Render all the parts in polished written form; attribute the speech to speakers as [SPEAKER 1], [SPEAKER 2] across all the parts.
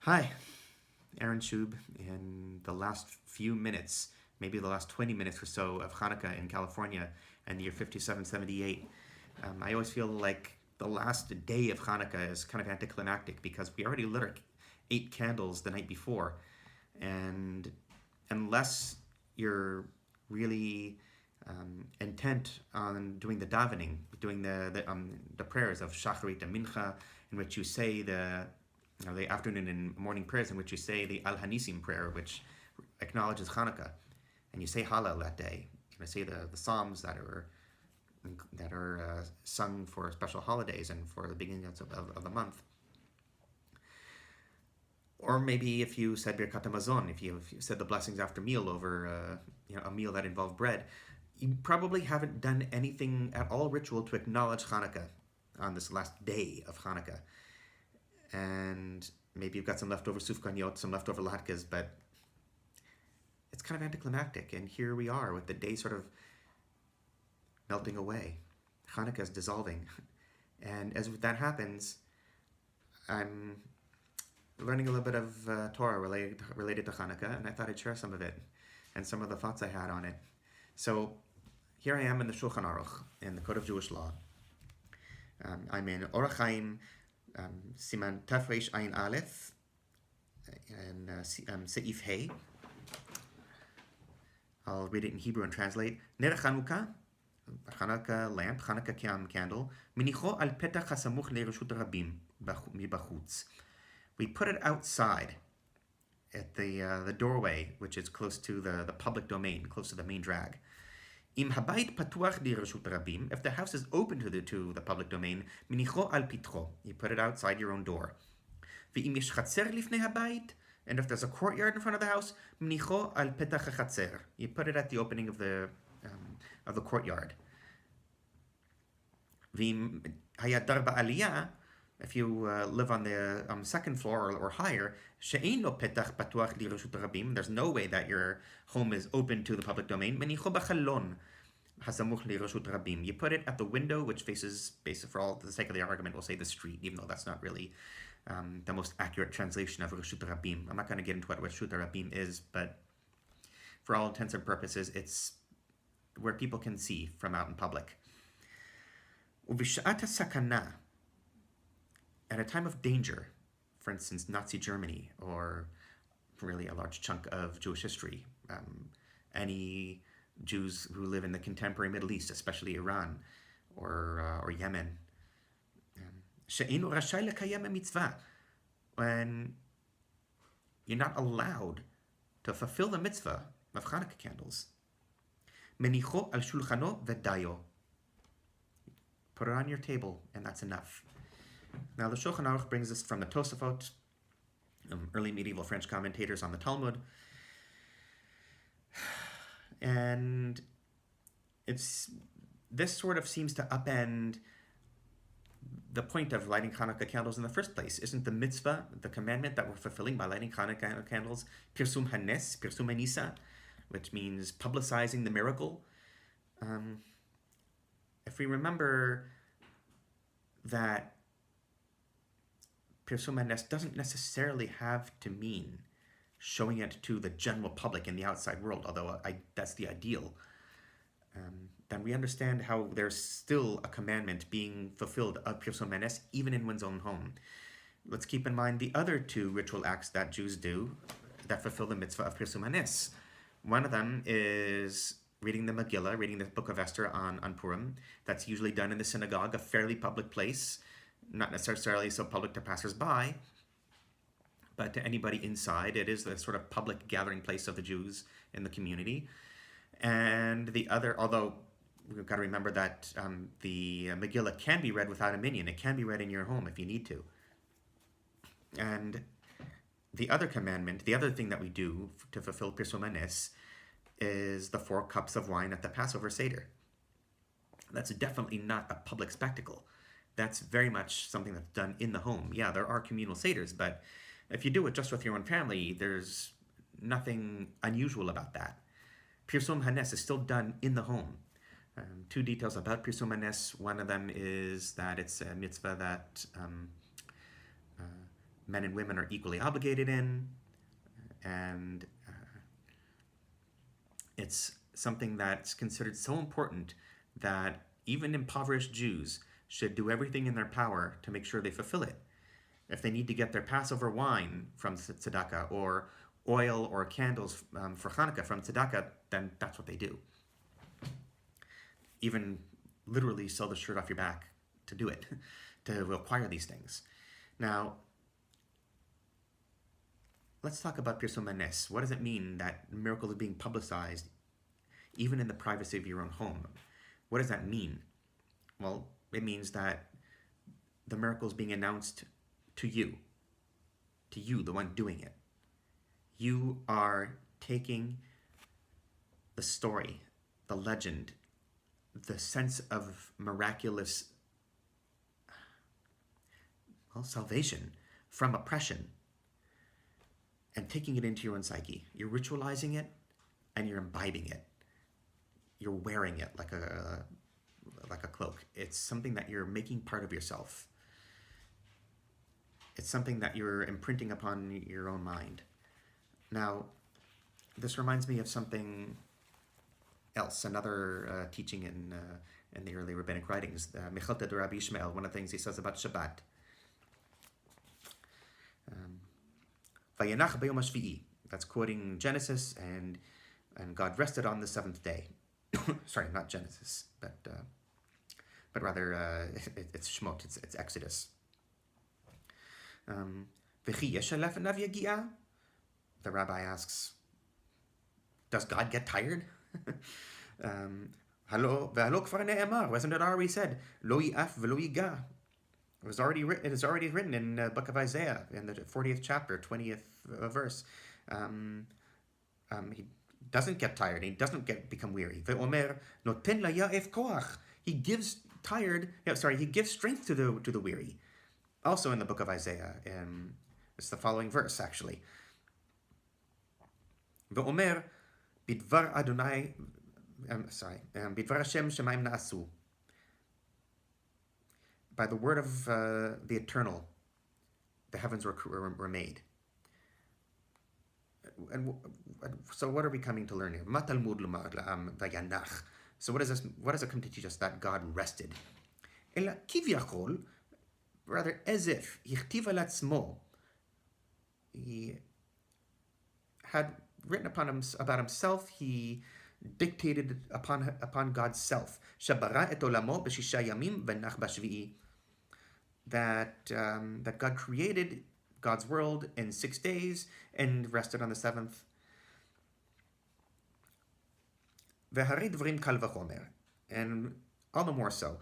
[SPEAKER 1] Hi, Aaron Shub. In the last few minutes, maybe the last 20 minutes or so of Hanukkah in California and the year 5778, I always feel like the last day of Hanukkah is kind of anticlimactic because we already lit our 8 candles the night before. And unless you're really intent on doing the davening, doing the prayers of Shacharit and Mincha, in which you say the afternoon and morning prayers, in which you say the Al Hanisim prayer, which acknowledges Hanukkah, and you say Hallel that day. You say the psalms that are sung for special holidays and for the beginning of the month. Or maybe if you said Birkat Hamazon, if you said the blessings after meal over a meal that involved bread, you probably haven't done anything at all ritual to acknowledge Hanukkah on this last day of Hanukkah. And maybe you've got some leftover sufganiyot, some leftover latkes, but it's kind of anticlimactic. And here we are with the day sort of melting away. Hanukkah is dissolving. And as that happens, I'm learning a little bit of Torah related to Hanukkah, and I thought I'd share some of it and some of the thoughts I had on it. So here I am in the Shulchan Aruch, in the Code of Jewish Law. I'm in Orach Chaim, Siman Tafresh Ayin Aleph, and Seif Hey. I'll read it in Hebrew and translate. Ner Chanukah, Hanukkah lamp, Hanukkah candle, Minicho al petach hasamuch le'reshut rabim mibachutz. We put it outside at the doorway, which is close to the public domain, close to the main drag. Im habayit patuach lireshut rabim. If the house is open to the public domain, minicho al pitcho. You put it outside your own door. Ve'im yesh chatzer lifnei habayit. And if there's a courtyard in front of the house, minicho al petach chatzer. You put it at the opening of the courtyard. Ve'im hayadar ba'aliyah. If you live on the second floor or higher, she'eino petach patuach lireshut rabim. There's no way that your home is open to the public domain. Menicho b'chalon hasamuch lireshut rabim. You put it at the window, which faces, for all the sake of the argument, we'll say the street, even though that's not really the most accurate translation of reshut rabim. I'm not going to get into what reshut rabim is, but for all intents and purposes, it's where people can see from out in public. U'v'sha'at sakana. At a time of danger, for instance, Nazi Germany, or really a large chunk of Jewish history, any Jews who live in the contemporary Middle East, especially Iran or Yemen, she'einu rashay lekayem mitzvah, when you're not allowed to fulfill the mitzvah of Hanukkah candles. Menicho al shulchano v'dayo. Put it on your table, and that's enough. Now, the Shulchan Aruch brings this from the Tosafot, early medieval French commentators on the Talmud, and this sort of seems to upend the point of lighting Hanukkah candles in the first place. Isn't the mitzvah, the commandment that we're fulfilling by lighting Hanukkah candles, pirsum hanes, pirsum hanisa, which means publicizing the miracle? If we remember that Pirsum hanes doesn't necessarily have to mean showing it to the general public in the outside world, although that's the ideal. Then we understand how there's still a commandment being fulfilled of Pirsum hanes even in one's own home. Let's keep in mind the other two ritual acts that Jews do that fulfill the mitzvah of Pirsum hanes. One of them is reading the Megillah, reading the Book of Esther on Purim. That's usually done in the synagogue, a fairly public place, not necessarily so public to passers-by, but to anybody inside. It is the sort of public gathering place of the Jews in the community. And the other, although we've got to remember that the Megillah can be read without a minyan. It can be read in your home if you need to. And the other commandment, the other thing that we do to fulfill Pirsum hanes is the 4 cups of wine at the Passover Seder. That's definitely not a public spectacle. That's very much something that's done in the home. Yeah, there are communal seders, but if you do it just with your own family, there's nothing unusual about that. Pirsum hanes is still done in the home. 2 details about Pirsum hanes. One of them is that it's a mitzvah that men and women are equally obligated in, and it's something that's considered so important that even impoverished Jews should do everything in their power to make sure they fulfill it. If they need to get their Passover wine from tzedakah, or oil or candles for Hanukkah from tzedakah, then that's what they do. Even literally sell the shirt off your back to do it, to acquire these things. Now, let's talk about Pirsum Hanes. What does it mean that a miracle is being publicized even in the privacy of your own home? What does that mean? Well, it means that the miracle is being announced to you, the one doing it. You are taking the story, the legend, the sense of miraculous salvation from oppression, and taking it into your own psyche. You're ritualizing it, and you're imbibing it. You're wearing it like a cloak. It's something that you're making part of yourself. It's something that you're imprinting upon your own mind. Now, this reminds me of something else, another teaching in the early rabbinic writings. Mechilta de Rabbi Ishmael, one of the things he says about Shabbat. Vayanach b'yom hashvi'i. That's quoting Genesis, and God rested on the seventh day. Sorry, not Genesis, but rather it's Shemot, it's Exodus. V'chi yesh alef anav yagi'ah. The rabbi asks, does God get tired? Halo kvar ne'emar. Wasn't it already said? Lo yi'af v'lo yiga. It is already written in the book of Isaiah, in the 40th chapter, 20th verse. He doesn't get tired. He doesn't become weary. Ve'omer noten laya'ef koach. He gives strength to the weary. Also in the book of Isaiah, it's the following verse actually. Ve'omer bidvar Adonai. Bidvar Hashem shemaim na'asu. By the word of the Eternal, the heavens were made. And so what are we coming to learn here? So what does it come to teach us? That God rested. Rather, as if he had written about himself, he dictated upon God's self. That God created God's world in 6 days and rested on the seventh. And all the more so.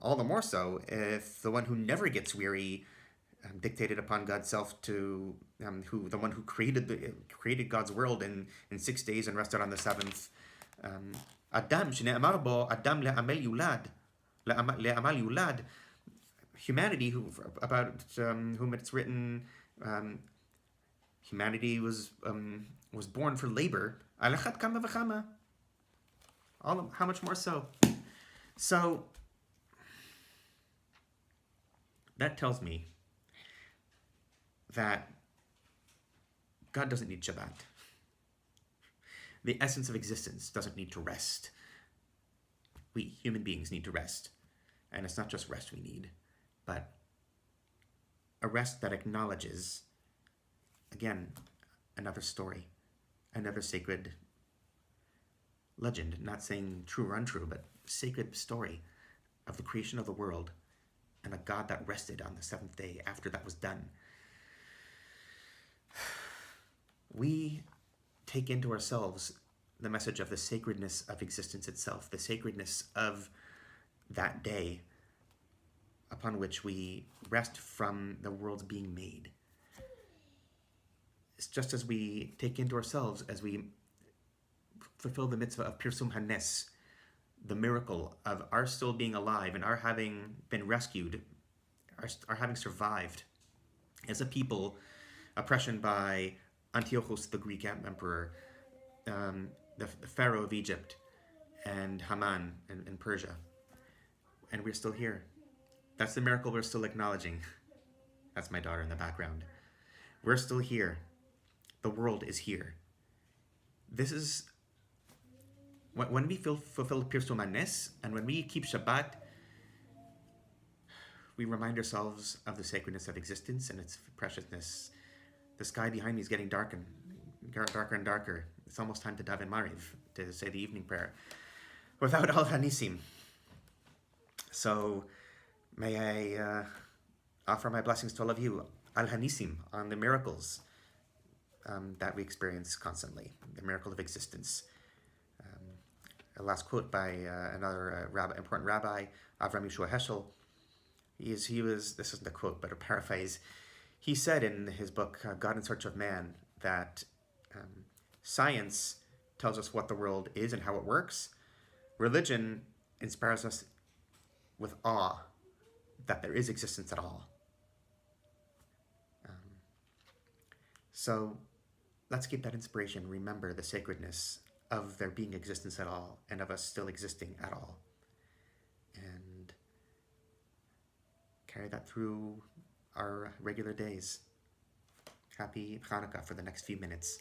[SPEAKER 1] All the more so if the one who never gets weary dictated upon God's self to the one who created God's world in 6 days and rested on the seventh. Adam shene'amar bo Adam le'amal yulad. Humanity, about whom it's written, humanity was born for labor. Alachat kama v'chama. How much more so? So that tells me that God doesn't need Shabbat. The essence of existence doesn't need to rest. We, human beings, need to rest. And it's not just rest we need, but a rest that acknowledges, again, another story, another sacred legend, not saying true or untrue, but sacred story of the creation of the world and a God that rested on the seventh day after that was done. We take into ourselves the message of the sacredness of existence itself, the sacredness of that day upon which we rest from the world's being made. It's just as we take into ourselves, as we fulfill the mitzvah of Pirsum Hanes, the miracle of our still being alive and our having been rescued, our having survived as a people, oppression by Antiochus, the Greek emperor, the Pharaoh of Egypt, and Haman in Persia. And we're still here. That's the miracle we're still acknowledging. That's my daughter in the background. We're still here. The world is here. This is when we fulfill Pirsuman Nes, and when we keep Shabbat, we remind ourselves of the sacredness of existence and its preciousness. The sky behind me is getting darker and darker. It's almost time to daven Mariv, to say the evening prayer, without Al Hanisim. So may I offer my blessings to all of you, Al Hanisim, on the miracles that we experience constantly, the miracle of existence. A last quote by another important rabbi, Avram Yeshua Heschel. This isn't a quote, but a paraphrase. He said in his book, God in Search of Man, that science tells us what the world is and how it works. Religion inspires us with awe that there is existence at all. So let's keep that inspiration. Remember the sacredness of there being existence at all and of us still existing at all. And carry that through our regular days. Happy Channukah for the next few minutes.